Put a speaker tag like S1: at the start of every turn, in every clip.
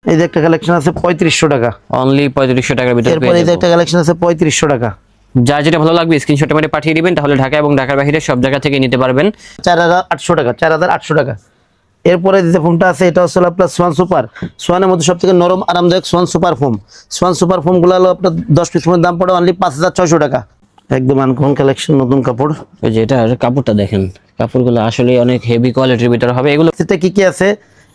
S1: এই যে একটা কালেকশন আছে 3500 টাকা,
S2: অনলি 3500 টাকার ভিতরে
S1: এরপর এই যে একটা কালেকশন আছে 3500 টাকা।
S2: যার যেটা ভালো লাগবে স্ক্রিনশট মেরে পাঠিয়ে দিবেন, তাহলে ঢাকা এবং ঢাকার বাইরে সব জায়গা থেকে নিতে পারবেন।
S1: 4800 টাকা, 4800 টাকা। এরপরে যে ফোমটা আছে এটা হচ্ছে আপনার সোয়ান সুপার। সোয়ানের মধ্যে সবথেকে নরম আরামদায়ক Swan super foam. Swan super ফোমগুলো হলো আপনার 10 পিস ফোমের দাম পড়ে অনলি 5600 টাকা। একদম আনকমন কালেকশন, নতুন কাপড়।
S2: ওই যে এটার কাপড়টা দেখেন, কাপড়গুলো আসলে অনেক হেভি কোয়ালিটির ভিতরে হবে। এগুলো
S1: এটা কি কি আছে?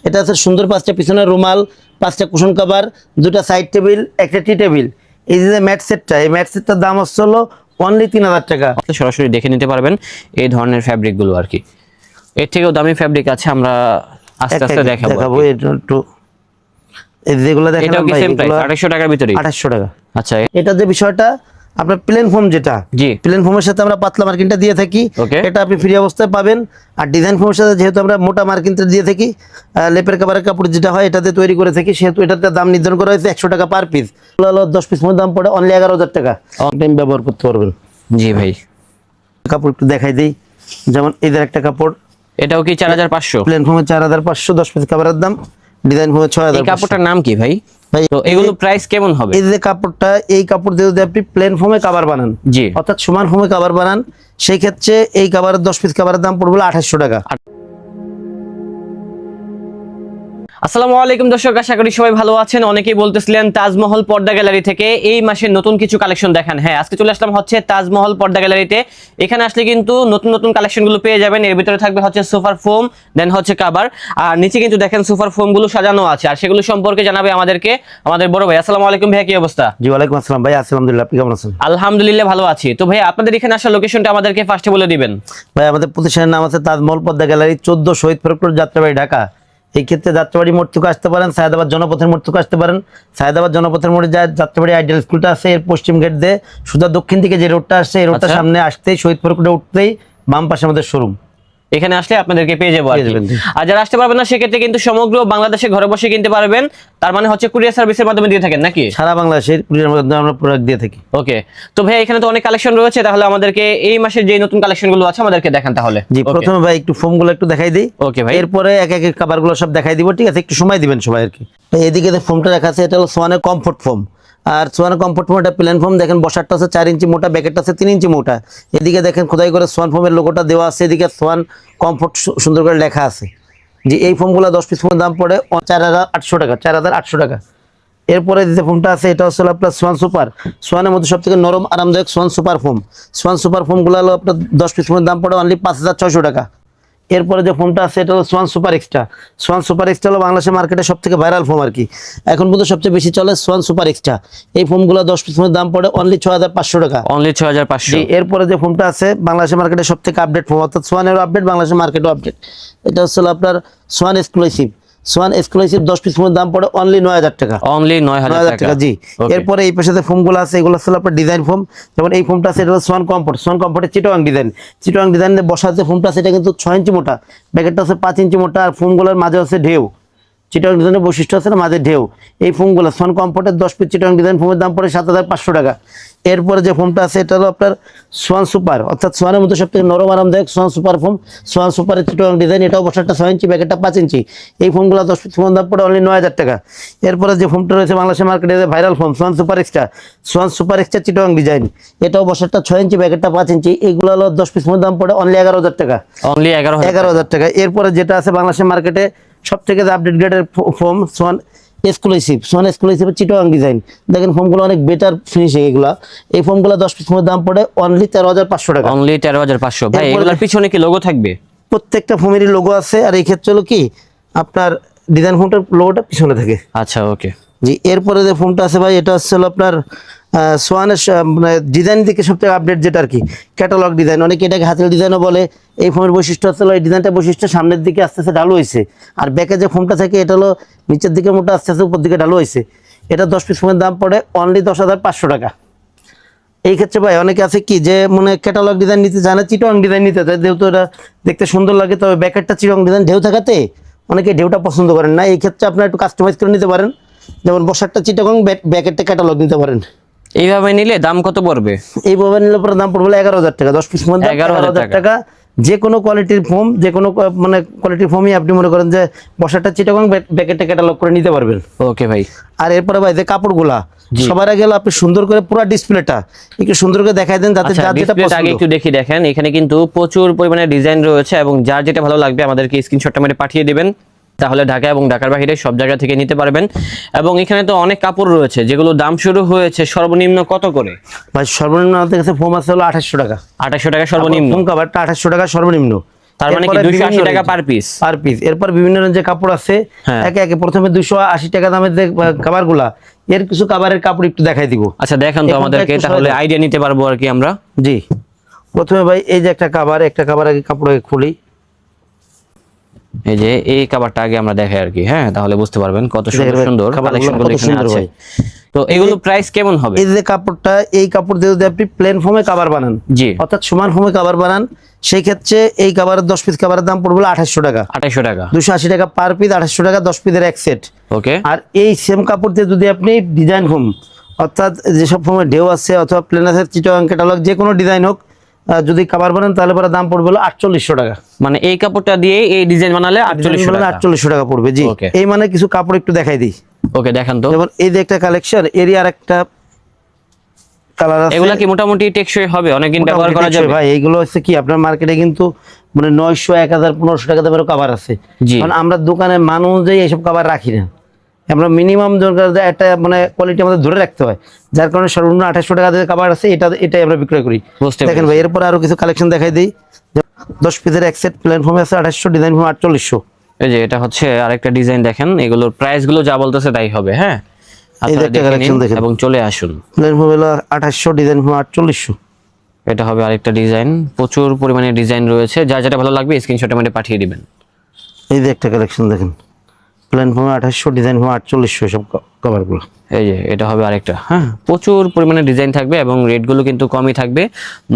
S1: এটা আছে সুন্দর 5টা পিছনের রুমাল, 5টা কুশন কভার, 2টা সাইড টেবিল, একটা টি টেবিল। এই যে ম্যাট সেটটা, এই ম্যাট সেটটার দাম হচ্ছে হলো অনলি 3000 টাকা।
S2: সরাসরি দেখে নিতে পারবেন এই ধরনের ফ্যাব্রিক গুলো আর কি। এর থেকেও দামি ফ্যাব্রিক আছে, আমরা আস্তে আস্তে দেখাবো।
S1: এটা একটু এই যেগুলো দেখেন
S2: এটাও কি
S1: ভাই,
S2: সেম প্রাইস
S1: এগুলো
S2: 2800 টাকার ভিতরে?
S1: 2800 টাকা।
S2: আচ্ছা,
S1: এটা যে বিষয়টা আপনার প্লেন ফোম, যেটা
S2: জি
S1: প্লেন ফোমের সাথে আমরা পাতলা মার্কিনটা দিয়ে থাকি,
S2: ওকে।
S1: এটা আপনি ফ্রি অবস্থায় পাবেন। আর ডিজাইন ফোমের সাথে যেহেতু আমরা মোটা মার্কিনটা দিয়ে থাকি, লেপের কাভারের কাপড় যেটা হয় এটাতে তৈরি করে থাকি, সেহেতু এটাতে দাম নির্ধারণ করা হয়েছে 100 টাকা পার পিস। 10 পিস দাম পড়ে অনলি 11000 টাকা। অন টাইম ব্যবহার করতে পারবেন।
S2: জি ভাই,
S1: কাপড় একটু দেখাই দিই। যেমন এদের একটা কাপড়,
S2: এটাও কি 4500?
S1: প্লেন ফোমে 4500, 10 পিস কাভারের দাম। ডিজাইন ফোমে 6000।
S2: এই কাপড়টার নাম কি ভাই?
S1: ভাই
S2: তো এগুলো প্রাইস কেমন হবে?
S1: এই যে কাপড়টা, এই কাপড় দিয়ে যদি আপনি প্লেন ফোমে কাভার বানান,
S2: জি
S1: অর্থাৎ সমান ফোমে কাভার বানান, সেই ক্ষেত্রে এই কাভারের 10 পিস কাভারের দাম পড়বে 2800 টাকা।
S2: আসসালামু আলাইকুম দর্শক, আশা করি সবাই ভালো আছেন। অনেকেই বলতেছিলেন তাজমহল পর্দা গ্যালারি থেকে এই মাসে নতুন কিছু কালেকশন দেখান। হ্যাঁ, আজকে চলে আসলাম হচ্ছে তাজমহল পর্দা গ্যালারিতে। এখানে আসলে কিন্তু নতুন নতুন কালেকশনগুলো পেয়ে যাবেন। এর ভিতরে থাকবে হচ্ছে সোফার ফোম, দেন হচ্ছে কাভার, আর নিচে কিন্তু দেখেন সোফার ফোমগুলো সাজানো আছে। আর সেগুলো সম্পর্কে জানাবে আমাদেরকে আমাদের বড় ভাই। আসসালামু আলাইকুম ভাই, কি অবস্থা?
S1: জি ওয়ালাইকুম আসসালাম ভাই, আছি আলহামদুলিল্লাহ। আপনি কেমন আছেন?
S2: আলহামদুলিল্লাহ ভালো আছি। তো ভাই আপনাদের এখানে আসার লোকেশনটা আমাদেরকে ফার্স্টে বলে দিবেন।
S1: ভাই আমাদের প্রতিষ্ঠানের নাম আছে তাজমহল পর্দা গ্যালারি, 14 শহীদ ফরুক রোড, যাত্রাবাড়ি, ঢাকা। এই ক্ষেত্রে যাত্রাবাড়ি মোড় থেকে আসতে পারেন, সায়দাবাদ জনপথের মোড় থেকে আসতে পারেন। সায়দাবাদ জনপথের মোড়ে যায় যাত্রাবাড়ি আইডিয়াল স্কুলটা আছে, এর পশ্চিম গেট দিয়ে সুদা দক্ষিণ দিকে যে রোডটা আসছে, এই রোডটা
S2: আচ্ছা।
S1: সামনে আসতেই শহীদ ফরুক রোডে উঠতেই বাম পাশে আমাদের শোরুম।
S2: এখানে আসলে আপনাদেরকে পেয়ে যাবো আর
S1: পেয়ে
S2: কি।
S1: যাবেন, জি।
S2: আর যারা আসতে পারবেন না সেক্ষেত্রে কিন্তু সমগ্র বাংলাদেশে ঘরে বসে কিনতে পারবেন। তার মানে হচ্ছে কুরিয়ার সার্ভিসের মাধ্যমে দিয়ে থাকেন নাকি?
S1: সারা বাংলাদেশের কুরিয়ার মাধ্যমে আমরা প্রোডাক্ট দিয়ে থাকি।
S2: ওকে, তো ভাই এখানে তো অনেক কালেকশন রয়েছে, তাহলে আমাদেরকে এই মাসের যে নতুন কালেকশন গুলো আছে আমাদেরকে দেখান তাহলে।
S1: জি, প্রথমে ভাই একটু ফোমগুলো একটু দেখাই দিই।
S2: ওকে ভাই।
S1: এরপরে এক এক কাভারগুলো সব দেখাই দিব, ঠিক আছে? একটু সময় দিবেন সবাই আর কি। এদিকে যে ফোমটা রাখা আছে এটা হলো সোয়ানের কমফোর্ট ফোম। আর সোয়ানের কমফোর্ট ফোম এটা প্লেন ফোম। দেখেন বসারটা আছে 4 ইঞ্চি মোটা, ব্যাকেটটা আছে 3 ইঞ্চি মোটা। এদিকে দেখেন খোদাই করে সোয়ান ফোমের লোগোটা দেওয়া আছে, এদিকে সোয়ান কমফোর্ট সুন্দর করে লেখা আছে। যে এই ফোমগুলো 10 পিস ফোমের দাম পড়ে 4800 টাকা, 4800 টাকা। এরপরে যে ফোমটা আছে এটা হচ্ছে আপনার সোয়ান সুপার। সোয়ানের মধ্যে সবথেকে নরম আরামদায়ক Swan super foam. Swan super ফোমগুলো হলো আপনার 10 পিস ফোমের দাম পড়ে অনলি 5600 টাকা। এরপরে যে ফোমটা আছে এটা হলো Schwann super extra. Swan super extra হলো বাংলাদেশের মার্কেটে সবথেকে ভাইরাল ফোম আর কি। এখন পর্যন্ত সবচেয়ে বেশি চলে সোয়ান সুপার এক্সট্রা। এই ফোমগুলো 10 পিস ফোমের দাম পড়ে অনলি 6500 টাকা।
S2: অনলি 6500।
S1: এরপরে যে ফোমটা আছে বাংলাদেশের মার্কেটে সবথেকে আপডেট ফোম, অর্থাৎ সোয়ানেরও আপডেট, বাংলাদেশের মার্কেটও আপডেট। এটা হচ্ছে আপনার Swan exclusive. Swan exclusive 10 piece ফোমের দাম পড়ে অনলি 9000 টাকা।
S2: অনলি 9000 টাকা।
S1: জি। এরপরে এই পাশে যে ফোমগুলো আছে এগুলো হচ্ছে আপনার ডিজাইন ফোম। যেমন এই ফোমটা আছে এটা হলো সোয়ান কমফোর্ট। সোয়ান কমফোর্টের চিটোয়াং ডিজাইন। চিটোয়াং ডিজাইনের বসার যে ফোমটা আছে এটা কিন্তু 6 ইঞ্চি মোটা, ব্যাকেটটা আছে 5 ইঞ্চি মোটা, আর ফোমগুলোর মাঝে আছে ঢেউ। চিটোয়াং ডিজাইনের বৈশিষ্ট্য আছে না, মাঝে ঢেউ। এই ফোমগুলো সোয়ান কমফোর্টের 10 পিস চিটোয়াং ডিজাইন ফোমের দাম পড়ে 7500 টাকা। এরপরে যে ফোমটা আছে এটা হলো আপনার সোয়ান সুপার, অর্থাৎ সোয়ানের মধ্যে সবথেকে নরম আরামদায়ক সোয়ান সুপার ফোম। সোয়ান সুপারের চিটোয়াং ডিজাইন, এটাও বসারটা 6 ইঞ্চি, ব্যাকেটটা 5 ইঞ্চি। এই ফোমগুলো 10 পিস ফোমের দাম পড়ে অনলি 9000 টাকা। এরপরে যে ফোমটা রয়েছে বাংলাদেশের মার্কেটে viral foam Swan super extra. Swan super extra চিটোয়াং ডিজাইন, এটাও বসারটা 6 ইঞ্চি, ব্যাকেটটা 5 ইঞ্চি। এইগুলো হলো 10 পিস ফোমের দাম পড়ে অনলি 11000 টাকা।
S2: অনলি 11000
S1: টাকা। এরপরে যেটা আছে বাংলাদেশের মার্কেটে সবথেকে আপডেট গ্রেডের ফোম সোয়ান এক্সক্লুসিভ। সোয়ান এক্সক্লুসিভের চিটোয়াং ডিজাইন। দেখেন ফোমগুলো অনেক বেটার ফিনিশিং এগুলা। এই ফোমগুলো 10 পিস ফোমের দাম পড়ে অনলি 13500 টাকা।
S2: অনলি 13500। ভাই এগুলোর পিছনে কি লোগো থাকবে?
S1: প্রত্যেকটা ফোমেরই লোগো আছে, আর এই ক্ষেত্রে হলো কি আপনার ডিজাইন ফোমটার লোগোটা পিছনে থাকে।
S2: আচ্ছা ওকে।
S1: জি। এরপরে যে ফোমটা আছে ভাই এটা হচ্ছে আপনার সোয়ানের মানে ডিজাইন থেকে সবথেকে আপডেট যেটা আর কি, ক্যাটালগ ডিজাইন। অনেকে এটাকে হাতের ডিজাইনও বলে। এই ফোমের বৈশিষ্ট্য হচ্ছে এই ডিজাইনটা বৈশিষ্ট্য সামনের দিকে আস্তে আস্তে ঢালু হয়েছে, আর ব্যাকে যে ফোমটা থাকে এটা হলো নিচের দিকে মোটা, আস্তে আস্তে উপর দিকে ঢালু হয়েছে। এটা 10 পিস ফোমের দাম পড়ে অনলি 10500 টাকা। এই ক্ষেত্রে ভাই অনেকে আছে কি যে মানে ক্যাটালগ ডিজাইন নিতে চায় না, চিটোয়াং ডিজাইন নিতে চায়, যেহেতু এটা দেখতে সুন্দর লাগে, তবে ব্যাকেটটা চিটোয়াং ডিজাইন ঢেউ থাকাতে অনেকে ঢেউটা পছন্দ করেন না। এই ক্ষেত্রে আপনারা একটু কাস্টমাইজ করে নিতে পারেন। যেমন বসারটা চিটোয়াং, ব্যাকেটটা ক্যাটালগ নিতে পারেন।
S2: এইভাবে নিলে দাম কত পড়বে?
S1: এইভাবে নিলে পরে দাম পড়বে 11000 টাকা। 10 পিস মধ্যে
S2: 11000
S1: টাকা। যে কোনো কোয়ালিটির ফোম, যে কোনো মানে কোয়ালিটির ফোমই আপনি মনে করেন যে বসাটা চিটাগাং প্যাকেটে ক্যাটালগ করে নিতে পারবেন।
S2: ওকে ভাই।
S1: আর এরপরে ভাই যে কাপড়গুলা
S2: জি।
S1: সবার আগে হলো আপনি সুন্দর করে পুরো ডিসপ্লেটা একটু সুন্দর করে দেখাই দেন, যাতে
S2: আচ্ছা,
S1: যার যেটা
S2: ডিসপ্লেটা আগে
S1: পছন্দ।
S2: একটু দেখি। দেখেন এখানে কিন্তু প্রচুর পরিমাণে ডিজাইন রয়েছে এবং যার যেটা ভালো লাগবে আমাদেরকে স্ক্রিনশটটা মেরে পাঠিয়ে দিবেন, তাহলে ঢাকা এবং ঢাকার বাইরে সব জায়গা থেকে নিতে পারবেন। এবং এখানে তো অনেক কাপড় রয়েছে যেগুলো দাম শুরু হয়েছে সর্বনিম্ন কত করে?
S1: ভাই সর্বনিম্ন আমাদের কাছে ফোম আছে হলো 2800 টাকা।
S2: 2800 টাকা সর্বনিম্ন।
S1: ফোম কভারটা 2800 টাকা সর্বনিম্ন।
S2: তার মানে কি
S1: এরপরে
S2: 280
S1: বিভিন্ন
S2: টাকা
S1: range,
S2: per piece?
S1: Per piece. এরপর বিভিন্ন রেঞ্জের কাপড় আছে।
S2: হ্যাঁ।
S1: একে একে প্রথমে 280 টাকা দামের যে কাভারগুলা, এর কিছু কাভারের কাপড় একটু দেখাই দিব।
S2: আচ্ছা দেখান তো
S1: এখানটা
S2: আমাদেরকে,
S1: একটু
S2: তাহলে
S1: সহায়
S2: আইডিয়া নিতে পারবো আর কি আমরা।
S1: জি, প্রথমে ভাই এই যে একটা কাভার আগে কাপড় আগে খুলি।
S2: এই যে এই কাভারটা আগে আমরা দেখাই আর কি, হ্যাঁ, তাহলে বুঝতে পারবেন কত সুন্দর
S1: দেখেন ভাই,
S2: সুন্দর
S1: কাভারগুলো
S2: কালেকশনগুলো
S1: কত
S2: এখানে
S1: সুন্দর
S2: আছে।
S1: ভাই।
S2: তো এগুলো প্রাইস কেমন হবে?
S1: এই যে কাপড়টা, এই কাপড় দিয়ে যদি আপনি প্লেন ফোমে কাভার বানান,
S2: জি।
S1: অর্থাৎ সমান ফোমে কাভার বানান, সেই ক্ষেত্রে এই কাভারের 10 পিস কাভারের দাম পড়বে 2800 টাকা।
S2: 2800 টাকা।
S1: 280 টাকা পার পিস, 2800 টাকা 10 পিসের এক সেট।
S2: ওকে।
S1: আর এই সেম কাপড় দিয়ে যদি আপনি ডিজাইন ফোম, অর্থাৎ যেসব ফোমের ঢেউ আছে অথবা প্লেন আছে, চিটাগাং ক্যাটালগ যে কোনো ডিজাইন হোক, যদি কাভার বানান তাহলে পরে দাম পড়বে হলো 4800 টাকা।
S2: মানে এই কাপড়টা দিয়ে এই ডিজাইন বানালে 4800 টাকা।
S1: 4800 টাকা পড়বে। জি।
S2: Okay.
S1: এই মানে কিছু কাপড় একটু দেখাই দিই।
S2: ওকে দেখান তো।
S1: যেমন এই যে একটা কালেকশন, এরই আর একটা কালার আছে।
S2: এগুলা কি মোটামুটি টেকসই হবে, অনেকদিন ব্যবহার করা
S1: মোটামুটি
S2: যাবে?
S1: ভাই এইগুলো হচ্ছে কি, আপনার মার্কেটে কিন্তু মানে 900, 1000, 1500 টাকা দামেরও কাভার আছে।
S2: জি।
S1: কারণ আমরা দোকানে মান অনুযায়ী এইসব কাভার রাখি না, আমরা মিনিমাম দরকার একটা মানে কোয়ালিটি আমাদের ধরে রাখতে হয়, যার কারণে সর্বনিম্ন 2800 টাকা দিয়ে কাভার আছে, এটাই আমরা বিক্রয় করি।
S2: বুঝতে
S1: দেখেন ভাই, এরপর আরো কিছু কালেকশন দেখাই দিই। 10 পিসের এক সেট প্লেন ফর্মে আছে 2800, ডিজাইন ফর্ম 4800।
S2: এই যে এটা হচ্ছে আরেকটা ডিজাইন, দেখেন এগুলোর প্রাইস গুলো যা বলতেছে তাই হবে, হ্যাঁ।
S1: এই যে
S2: আপনারা
S1: একটা
S2: দেখে
S1: কালেকশন
S2: নিন
S1: দেখেন,
S2: এবং চলে আসুন।
S1: প্লেন ফর্ম হলো 2800, ডিজাইন ফর্ম 4800।
S2: এটা হবে আরেকটা ডিজাইন, প্রচুর পরিমাণে ডিজাইন রয়েছে, যার যেটা ভালো লাগবে স্ক্রিনশটে মধ্যে পাঠিয়ে দিবেন।
S1: এই যে একটা কালেকশন দেখেন, প্লেন ফর্মে 2800, ডিজাইন ফর্ম 4800, সব কভারগুলো।
S2: এই যে এটা হবে আরেকটা, হ্যাঁ, প্রচুর পরিমাণে ডিজাইন থাকবে এবং রেটগুলো কিন্তু কমই থাকবে।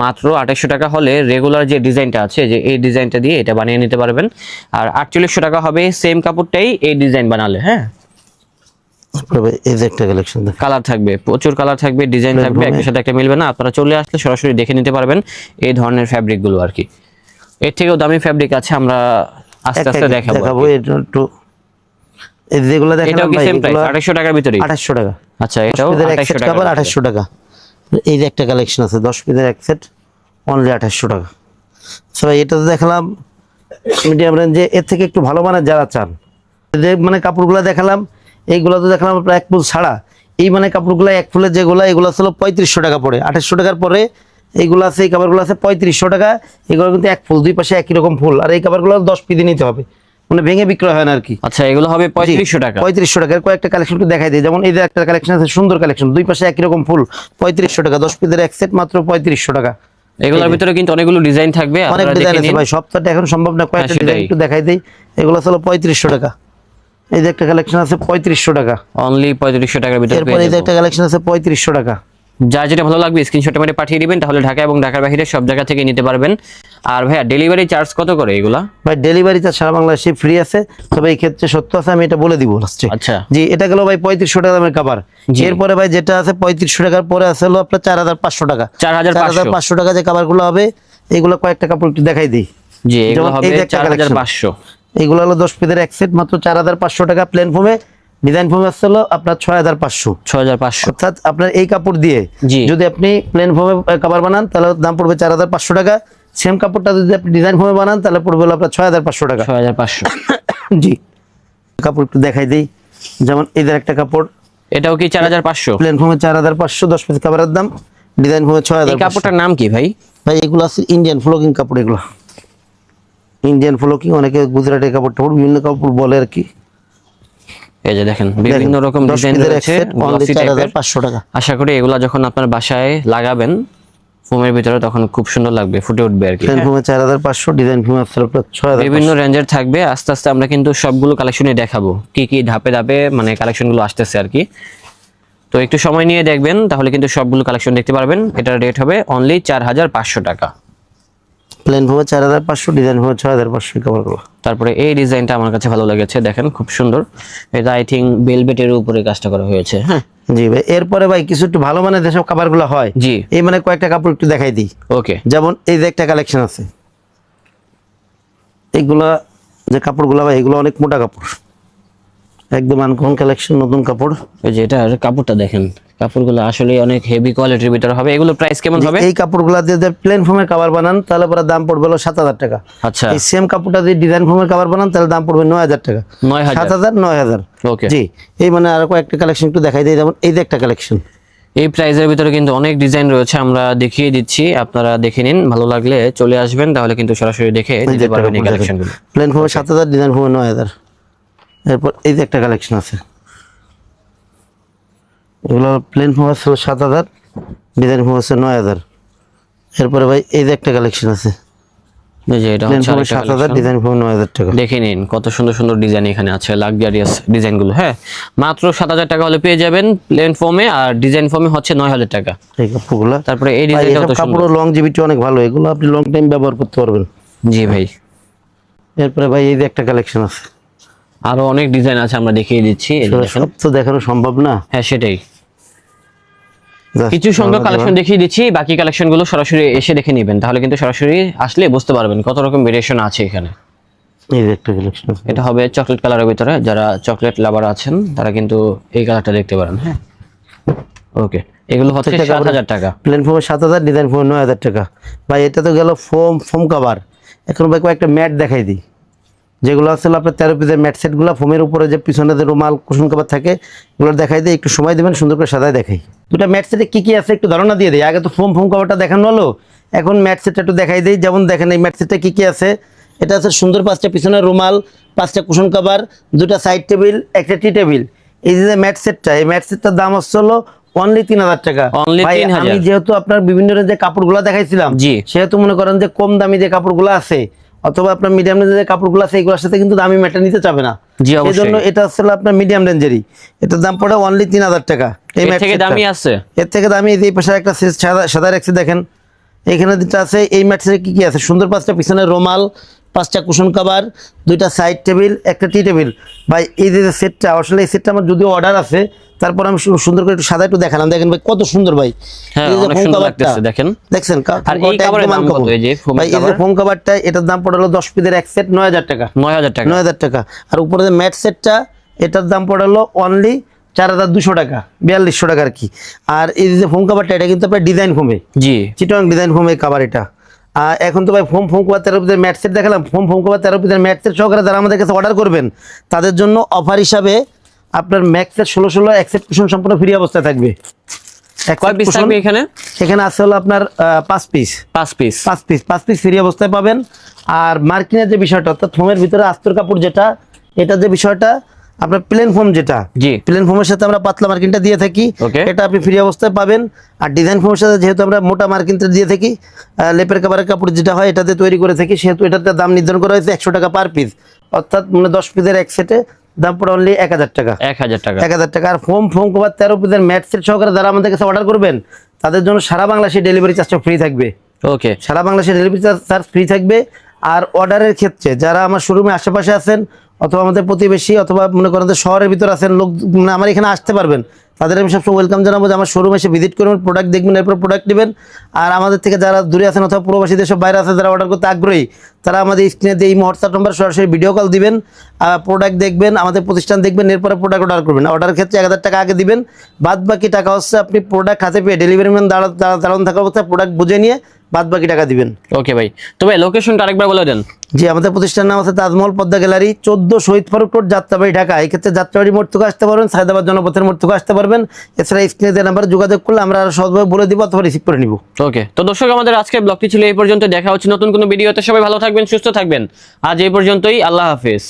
S2: মাত্র 2800 টাকা হলে রেগুলার যে ডিজাইনটা আছে, যে এই ডিজাইনটা দিয়ে এটা বানিয়ে নিতে পারবেন। আর 4800 টাকা হবে সেম কাপড়টাই এই ডিজাইন বানালে, হ্যাঁ।
S1: তারপরে এই যে একটা কালেকশন দেখেন,
S2: কালার থাকবে, প্রচুর কালার থাকবে, ডিজাইন থাকবে, একটার সাথে একটা মিলবে না। আপনারা চলে আসলে সরাসরি দেখে নিতে পারবেন এই ধরনের ফ্যাব্রিক গুলো আর কি। এর থেকেও দামি ফ্যাব্রিক আছে, আমরা আস্তে আস্তে দেখাবো।
S1: এটা একটু এই যেগুলো দেখেন
S2: এটাও কি
S1: ভাই,
S2: সেম প্রাইস
S1: এগুলো
S2: 2800 টাকার ভিতরেই?
S1: 2800 টাকা।
S2: আচ্ছা, এটাও
S1: 10 পিসের এক
S2: 2800
S1: সেট
S2: টাকা।
S1: কাভার 2800 টাকা। এই যে একটা কালেকশন আছে 10 পিসের এক সেট, অনলি 2800 টাকা। সো এটা তো দেখলাম মিডিয়াম রেঞ্জে, এর থেকে একটু ভালো মানের যারা চান, যে মানে কাপড়গুলো দেখালাম, এইগুলো তো দেখলাম আপনার এক ফুল ছাড়া। এই মানে কাপড়গুলো এক ফুলের যেগুলো, এগুলো ছিল 3500 টাকা পড়ে। 2800 টাকার পরে এইগুলো আছে, এই কাভারগুলো আছে 3500 টাকা। এগুলো কিন্তু এক ফুল, দুই পাশে একই রকম ফুল। আর এই কাভারগুলো 10 পিস নিতে হবে, মানে ভেঙে বিক্রয় হয় না আর কি।
S2: আচ্ছা, এগুলো হবে 3500 টাকা।
S1: 3500 টাকার কয়েকটা কালেকশন একটু দেখাই দিই। যেমন এই যে একটা কালেকশন আছে, সুন্দর কালেকশন, দুই পাশে একই রকম ফুল, 3500 টাকা। 10 পিসের এক সেট, মাত্র 3500 টাকা।
S2: এগুলোর ভিতরে কিন্তু অনেকগুলো ডিজাইন থাকবে,
S1: অনেক
S2: আপনারা
S1: ডিজাইন
S2: দেখে
S1: আছে
S2: নিন।
S1: ভাই, সবটা এখন সম্ভব না, কয়েকটা
S2: সেটাই।
S1: ডিজাইন একটু দেখাই দিই। এগুলো ছিল 3500 টাকা। এই যে একটা কালেকশন আছে 3500 টাকা।
S2: অনলি 3500 টাকার ভিতরে
S1: এরপর
S2: পেয়ে
S1: এই যে
S2: যাবেন।
S1: একটা কালেকশন আছে 3500 টাকা।
S2: যার যেটা ভালো লাগবে স্ক্রিনশটে মেরে পাঠিয়ে দিবেন, তাহলে ঢাকা এবং ঢাকার বাইরে সব জায়গা থেকে নিতে পারবেন। আর ভাইয়া ডেলিভারি চার্জ কত করে এগুলা?
S1: ভাই ডেলিভারি চার্জ সারা বাংলাদেশে ফ্রি আছে, তবে এই ক্ষেত্রে সত্য আছে, আমি এটা বলে দিব লাস্টে।
S2: আচ্ছা।
S1: জি, এটা গেল ভাই 3500 টাকা দামের কাভার।
S2: জি।
S1: এরপরে ভাই যেটা আছে 3500 টাকার পরে আছে হলো আপনার 4500 টাকা।
S2: 4500
S1: টাকা যে কাভারগুলো হবে, এগুলো কয়েকটা কাপড় একটু দেখাই দিই।
S2: জি, এগুলো
S1: যেমন
S2: হবে
S1: এই যে একটা
S2: 4500।
S1: এইগুলো হলো 10 পিসের এক সেট, মাত্র 4500 টাকা। প্লেন ফোমে, ডিজাইন ফোমে আসছে হলো আপনার 6500।
S2: 6500।
S1: অর্থাৎ আপনার এই কাপড় দিয়ে
S2: জি।
S1: যদি আপনি প্লেন ফোমে কাভার বানান, তাহলে দাম পড়বে 4500 টাকা। সেম কাপড়টা যদি আপনি ডিজাইন ফোমে বানান, তাহলে পড়বে হলো আপনার 6500 টাকা।
S2: 6500।
S1: জি, কাপড় একটু দেখাই দিই। যেমন এদের একটা কাপড়,
S2: এটাও কি 4500?
S1: প্লেন ফোমে 4500, 10 পিস কাভারের দাম, ডিজাইন ফোমে
S2: এই
S1: 6500।
S2: কাপড়টার নাম কি ভাই?
S1: ভাই এগুলো আছে ইন্ডিয়ান ফ্লোকিং কাপড়। এগুলো ইন্ডিয়ান ফ্লোকিং, অনেকে গুজরাটের কাপড় টাপড় বিভিন্ন কাপড় বলে আর কি।
S2: এই যে দেখেন বিভিন্ন রকম
S1: 10
S2: ডিজাইন
S1: পিসের এক
S2: রয়েছে,
S1: সেট, অনলি
S2: glossy type এর।
S1: 4500 টাকা।
S2: আশা করি এগুলা যখন আপনার বাসায় লাগাবেন ফোমের ভিতরে, তখন খুব সুন্দর লাগবে, ফুটে উঠবে আর কি।
S1: প্লেন ফোমে 4500, ডিজাইন ফোমে আছে আপনার 6500।
S2: বিভিন্ন রেঞ্জের থাকবে। আস্তে আস্তে আমরা কিন্তু সবগুলো কালেকশনই দেখাবো, কি কি ধাপে ধাপে মানে কালেকশনগুলো আসতেছে আর কি। তো একটু সময় নিয়ে দেখবেন, তাহলে কিন্তু সবগুলো কালেকশন দেখতে পারবেন। এটার রেট হবে অনলি 4500 টাকা।
S1: প্লেন ফোমে 4500, ডিজাইন ফোমে 6500 কাপড়গুলো।
S2: তারপরে এই ডিজাইনটা আমার কাছে ভালো লেগেছে, দেখেন খুব সুন্দর। এটা আই থিঙ্ক বেলভেটের উপরে কাজটা করা হয়েছে, হ্যাঁ।
S1: জি ভাই, এরপরে ভাই কিছু একটু ভালো মানের যেসব কাপড়গুলো হয়,
S2: জি।
S1: এই মানে কয়েকটা কাপড় একটু দেখাই দিই।
S2: ওকে।
S1: যেমন এই যে একটা কালেকশন আছে, এইগুলা যে কাপড়গুলা ভাই এগুলো অনেক মোটা কাপড়, একদম আনকমন কালেকশন, নতুন কাপড়।
S2: ওই যে এটার কাপড়টা দেখেন, কাপড়গুলো আসলে অনেক হেভি কোয়ালিটির ভিতরে হবে। এগুলো প্রাইস কেমন হবে?
S1: এই কাপড়গুলা দিয়ে যদি প্লেন ফোমের কভার বানান তাহলে পরে দাম পড়বে হলো 7,000 টাকা।
S2: আচ্ছা,
S1: এই সেম কাপড়টা দিয়ে ডিজাইন ফোমের কভার বানান তাহলে দাম পড়বে 9,000 টাকা।
S2: 9,000
S1: 7,000 9,000।
S2: ওকে,
S1: জি, এই মানে আরো কয়েকটা কালেকশন একটু দেখাই দিই। যেমন এই যে একটা কালেকশন,
S2: এই প্রাইজের ভিতরে কিন্তু অনেক ডিজাইন রয়েছে, আমরা দেখিয়ে দিচ্ছি, আপনারা দেখে নিন। ভালো লাগলে চলে আসবেন, তাহলে কিন্তু সরাসরি দেখে নিতে পারবেন এই কালেকশনগুলো।
S1: প্লেন ফোমে 7,000, ডিজাইন ফোমে 9,000। এরপর এই যে একটা কালেকশন আছে, এগুলো প্লেন ফোম আছে 7,000, ডিজাইন ফোম আছে 9,000। এরপরে ভাই এই যে একটা কালেকশন আছে,
S2: এই যে এটা
S1: প্লেন
S2: হচ্ছে
S1: ফোমে
S2: আরেকটা
S1: 7,000,
S2: collection।
S1: ডিজাইন ফোম 9,000 টাকা।
S2: দেখে নিন কত সুন্দর সুন্দর ডিজাইন এখানে আছে, লাক্সারিয়াস ডিজাইনগুলো। হ্যাঁ, মাত্র 7,000 টাকা হলে পেয়ে যাবেন প্লেন ফোমে, আর ডিজাইন ফোমে হচ্ছে 9,000 টাকা।
S1: এই কাপড়গুলো,
S2: তারপরে এই
S1: ভাই
S2: ডিজাইনটাও
S1: এসব
S2: তো সুন্দর।
S1: কাপড়ের লংজিভিটি অনেক ভালো, এগুলো আপনি লং টাইম ব্যবহার করতে পারবেন।
S2: জি ভাই,
S1: এরপরে ভাই এই যে একটা কালেকশন আছে,
S2: আরো অনেক ডিজাইন আছে, আমরা দেখিয়ে দিচ্ছি। এই যে দেখেন।
S1: সব তো দেখানো সম্ভব না।
S2: হ্যাঁ সেটাই,
S1: Just
S2: কিছু সংখ্যক
S1: আমরা
S2: কালেকশন দেখিয়ে দিচ্ছি, বাকি কালেকশন গুলো সরাসরি এসে দেখে নেবেন, তাহলে কিন্তু সরাসরি আসলে বুঝতে পারবেন কত রকম ভেরিয়েশন আছে এখানে।
S1: এই যে একটা কালেকশন আছে,
S2: এটা হবে চকলেট কালারের ভিতরে, যারা চকলেট লাভার আছেন তারা কিন্তু এই কালারটা দেখতে পারেন। হ্যাঁ, ওকে, এগুলো হচ্ছে 7,000 টাকা।
S1: প্লেন ফোমে 7,000, ডিজাইন ফোমে 9,000 টাকা। ভাই এটা তো গেল ফোম কভার। এখন ভাই কয়েকটা ম্যাট দেখাই দিই, যেগুলো আসলে আপনার 13 পিসের ম্যাট সেটগুলো, ফোমের উপরে যে পিছনে যে রুমাল কুশন কভার থাকে এগুলো দেখাই দিই। একটু সময় দেবেন, সুন্দর করে সাজায় দেখাই। দুটা ম্যাট সেটে কি কি আছে একটু ধারণা দিয়ে দিই। আগে তো ফোম কভারটা দেখানো হলো, এখন ম্যাট সেটটা একটু দেখাই দিই। যেমন দেখেন এই ম্যাট সেটটা কি কি আছে। এটা আছে সুন্দর 5টা পিছনের রুমাল, 5টা কুশন কভার, 2টা সাইড টেবিল, একটা টি টেবিল। এই যে ম্যাট সেটটা, এই ম্যাট সেটটার দাম হচ্ছে হলো অনলি 3,000 টাকা।
S2: Only
S1: ভাই
S2: 3,000
S1: আমি যেহেতু আপনার বিভিন্ন যে কাপড়গুলো দেখাইছিলাম,
S2: জি।
S1: সেহেতু মনে করেন যে কম দামি যে কাপড়গুলো আছে অথবা আপনার মিডিয়াম রেঞ্জের যে কাপড়গুলো আছে এগুলোর সাথে কিন্তু দামি ম্যাটটা নিতে চাবে না।
S2: জি,
S1: এই জন্য
S2: অবশ্যই।
S1: এটা আসলে আপনার মিডিয়াম রেঞ্জেরই, এটার দাম পড়ে অনলি 3,000 টাকা। এই
S2: এর
S1: ম্যাট
S2: থেকে দামি আছে?
S1: এর থেকে দামি। এই পাশে একটা সাদা রাখছি দেখেন, এখানে যেটা আছে এই ম্যাট সেটে কি কি আছে, সুন্দর 5টা পিছনের রুমাল, 5টা কুশন কভার, 2টা সাইড টেবিল, একটা টি টেবিল। ভাই এই যে সেটটা, আসলে এই সেটটা আমার যদিও অর্ডার আছে, তারপর আমি সুন্দর করে একটু সাদা একটু দেখালাম। দেখেন ভাই কত সুন্দর ভাই,
S2: হ্যাঁ,
S1: এই যে
S2: অনেক
S1: ফোম
S2: সুন্দর
S1: কভারটা
S2: লাগতেছে, দেখেন।
S1: দেখছেন
S2: আর এই কভারের দাম কত? এই যে ফোমের
S1: ভাই এই যে
S2: কভার
S1: ফোম কভারটা, এটার দাম পড়ে হলো 10 পিসের এক সেট 9,000 টাকা।
S2: 9,000 টাকা।
S1: 9,000 টাকা। আর উপরে যে ম্যাট সেটটা, এটার দাম পড়ে হলো অনলি 4,200 টাকা, 4,200 টাকা আর কি। আর এই যে ফোম কভারটা, এটা কিন্তু আপনার ডিজাইন ফোমে,
S2: জি,
S1: চিটং ডিজাইন ফোমের কভার এটা। আর এখন তো ভাই ফোম কভার 13 পিসের ম্যাট সেট দেখালাম, ফোম কভার 13 পিসের ম্যাট সেট সহকারে যারা আমাদের কাছে অর্ডার করবেন তাদের জন্য অফার হিসাবে আপনার ম্যাক্স সেট 16 এক সেট কুশন সম্পূর্ণ ফ্রি অবস্থায় থাকবে।
S2: কয় পিস থাকবে এখানে?
S1: এখানে আছে হলো আপনার 5 পিস,
S2: 5 পিস।
S1: 5 পিস ফ্রি অবস্থায় পাবেন। আর মার্কিনের যে বিষয়টা, অর্থাৎ ফোমের ভিতরে আস্তর কাপড় যেটা, এটা যে বিষয়টা আপনার প্লেন ফোম যেটা,
S2: জি,
S1: প্লেন ফোমের সাথে আমরা পাতলা মার্কিনটা দিয়ে থাকি,
S2: Okay.
S1: এটা আপনি ফ্রি অবস্থায় পাবেন। আর ডিজাইন ফোমের সাথে যেহেতু আমরা মোটা মার্কিনটা দিয়ে থাকি, লেপের কাপড়ের কাপড় যেটা হয় এটাতে তৈরি করে থাকি, সেহেতু এটাতে দাম নির্ধারণ করা হয়েছে 100 টাকা পার পিস। অর্থাৎ মানে 10 পিসের এক সেটে দাম পড়ে অনলি 1,000 টাকা।
S2: 1,000 টাকা।
S1: 1,000 টাকা। আর ফোম কভার 13 পিসের ম্যাট সেট সহকারে যারা আমাদের কাছে অর্ডার করবেন তাদের জন্য সারা বাংলাদেশে ডেলিভারি চার্জটা ফ্রি থাকবে।
S2: ওকে,
S1: সারা বাংলাদেশে ডেলিভারি চার্জ ফ্রি থাকবে। আর অর্ডারের ক্ষেত্রে যারা আমার শোরুমে আশেপাশে আছেন অথবা আমাদের প্রতিবেশী অথবা মনে করেন যে শহরের ভিতর আছেন লোক, মানে আমার এখানে আসতে পারবেন, তাদের আমি সবসময় ওয়েলকাম জানাবো যে আমার শোরুমে এসে ভিজিট করবেন, প্রোডাক্ট দেখবেন, এরপর প্রোডাক্ট নেবেন। আর আমাদের থেকে যারা দূরে আছেন অথবা প্রবাসী দেশের বাইরে আছে যারা অর্ডার করতে আগ্রহী, তারা আমাদের স্ক্রিনে দিয়ে এই হোয়াটসঅ্যাপ নাম্বার সরাসরি ভিডিও কল দিবেন, প্রোডাক্ট দেখবেন, আমাদের প্রতিষ্ঠান দেখবেন, এরপরে প্রোডাক্ট অর্ডার করবেন। অর্ডারের ক্ষেত্রে 1,000 টাকা আগে দিবেন, বাদ বাকি টাকা হচ্ছে আপনি প্রোডাক্ট হাতে পেয়ে ডেলিভারি ম্যান দাঁড়ানো থাকা অবস্থায় প্রোডাক্ট বুঝে নিয়ে বাদ বাকি টাকা দিবেন।
S2: ওকে ভাই, তবে লোকেশনটা আরেকবার বলে দেন।
S1: জি, আমাদের প্রতিষ্ঠানের নাম আছে তাজমহল পদ্মা গ্যালারি, 14 শহীদ ফারুক রোড, যাত্রাবাড়ি, ঢাকা। এই ক্ষেত্রে যাত্রাবাড়ি মোড় থেকে আসতে পারবেন, সায়দাবাদ জনপথের মোড় থেকে আসতে পারবেন। এছাড়া স্ক্রিনে দেওয়া নাম্বারে যোগাযোগ করলে আমরা আরো সহজভাবে বলে দিব অথবা রিসিভ করে নিব।
S2: ওকে, তো দর্শক আমাদের আজকের ব্লগটি ছিল এই পর্যন্ত। দেখা হচ্ছে নতুন কোনো ভিডিওতে। সবাই ভালো থাকবেন, সুস্থ থাকবেন। আজ এই পর্যন্তই, আল্লাহ হাফেজ।